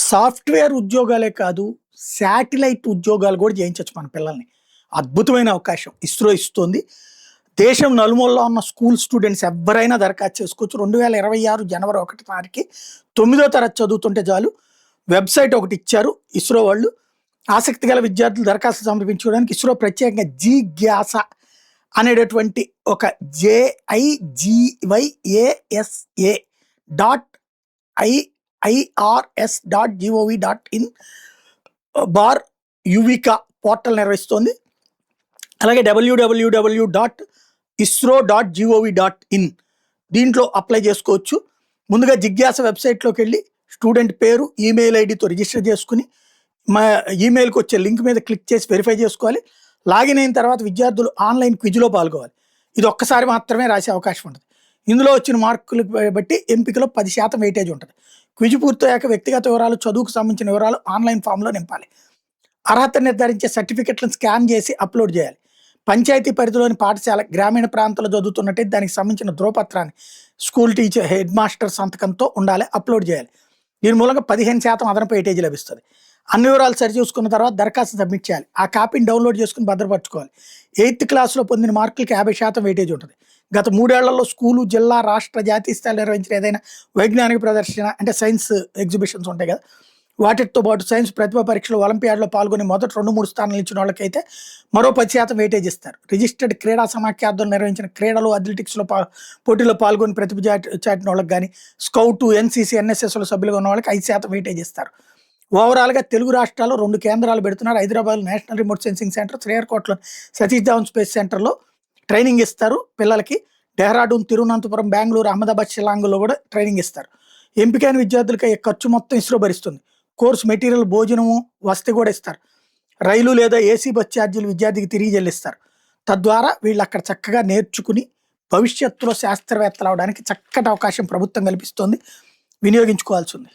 Software ఉద్యోగాలే కాదు, satellite ఉద్యోగాలు గూడా జేయించొచ్చు మన పిల్లల్ని. అద్భుతమైన అవకాశం ఇస్రో ఇస్తోంది. దేశం నలుమూలలా ఉన్న స్కూల్ స్టూడెంట్స్ ఎవ్వరైనా దరఖాస్తు చేసుకోవచ్చు. 2026 జనవరి 1 తారీఖుకి 9వ తరగతి చదువుతుంటే చాలు. వెబ్‌సైట్ ఒకటిచ్చారు ఇస్రో వాళ్ళు. ఆసక్తి గల విద్యార్థులు దరఖాస్తు సమర్పించుకోవడానికి ఇస్రో ప్రత్యేకంగా జిజ్ఞాస అనేటటువంటి ఒక JIGYASA dot IIRS.gov.in bar Yuvika portal నిర్వహిస్తోంది. అలాగే www.isro.gov.in దీంట్లో అప్లై చేసుకోవచ్చు. ముందుగా జిజ్ఞాస వెబ్సైట్లోకి వెళ్ళి స్టూడెంట్ పేరు, ఈమెయిల్ ఐడితో రిజిస్టర్ చేసుకుని మా ఈమెయిల్కి వచ్చే లింక్ మీద క్లిక్ చేసి వెరిఫై చేసుకోవాలి. లాగిన్ అయిన తర్వాత విద్యార్థులు ఆన్లైన్ క్విజ్లో పాల్గొవాలి. ఇది ఒక్కసారి మాత్రమే రాసే అవకాశం ఉంటుంది. ఇందులో వచ్చిన మార్కులు బట్టి ఎంపికలో 10% వెయిటేజ్ ఉంటుంది. క్విజ్ పూర్తయ్యాక వ్యక్తిగత వివరాలు, చదువుకు సంబంధించిన వివరాలు ఆన్లైన్ ఫామ్లో నింపాలి. అర్హత నిర్ధారించే సర్టిఫికెట్లను స్కాన్ చేసి అప్లోడ్ చేయాలి. పంచాయతీ పరిధిలోని పాఠశాల, గ్రామీణ ప్రాంతాల్లో చదువుతున్నట్టయితే దానికి సంబంధించిన ధ్రువపత్రాన్ని స్కూల్ టీచర్, హెడ్ మాస్టర్ సంతకంతో ఉండాలి, అప్లోడ్ చేయాలి. దీని మూలంగా 15% అదనపు వెయిటేజ్ లభిస్తుంది. అన్ని వివరాలు సరిచూసుకున్న తర్వాత దరఖాస్తు సబ్మిట్ చేయాలి. ఆ కాపీని డౌన్లోడ్ చేసుకుని భద్రపరచుకోవాలి. 8th క్లాస్లో పొందిన మార్కులకి 50% వెయిటేజ్ ఉంటుంది. గత 3 ఏళ్లలో స్కూలు, జిల్లా, రాష్ట్ర, జాతీయ స్థాయిలో నిర్వహించిన ఏదైనా వైజ్ఞానిక ప్రదర్శన అంటే సైన్స్ ఎగ్జిబిషన్స్ ఉంటాయి కదా, వాటితో పాటు సైన్స్ ప్రతిభా పరీక్షలు, ఒలింపియాడ్లో పాల్గొని మొదటి 2-3 స్థానాలు ఇచ్చిన వాళ్ళకైతే మరో 10% వెయిటేజ్ ఇస్తారు. రిజిస్టర్డ్ క్రీడా సమాఖ్యార్థులు నిర్వహించిన క్రీడలు, అథ్లెటిక్స్లో పోటీలో పాల్గొని ప్రతిభ చాటిన వాళ్ళకి కానీ, స్కౌట్, NCC, NSSలో సభ్యులుగా ఉన్న వాళ్ళకి 5% వెయిటేజ్ ఇస్తారు. ఓవరాల్గా తెలుగు రాష్ట్రాల్లో 2 కేంద్రాలు పెడుతున్నారు. Hyderabad national remote sensing centre, శ్రీహరికోటలో సతీష్ ధావన్ స్పేస్ సెంటర్లో ట్రైనింగ్ ఇస్తారు పిల్లలకి. డెహ్రాడూన్, తిరువనంతపురం, బెంగళూరు, అహ్మదాబాద్, షిల్లాంగ్లో కూడా ట్రైనింగ్ ఇస్తారు. ఎంపికైన విద్యార్థులకి అయ్యే ఖర్చు మొత్తం ఇస్రో భరిస్తుంది. కోర్సు మెటీరియల్, భోజనము, వసతి కూడా ఇస్తారు. రైలు లేదా AC బస్ ఛార్జీలు విద్యార్థికి తిరిగి చెల్లిస్తారు. తద్వారా వీళ్ళు అక్కడ చక్కగా నేర్చుకుని భవిష్యత్తులో శాస్త్రవేత్తలు అవడానికి చక్కటి అవకాశం ప్రభుత్వం కల్పిస్తోంది. వినియోగించుకోవాల్సి ఉంది.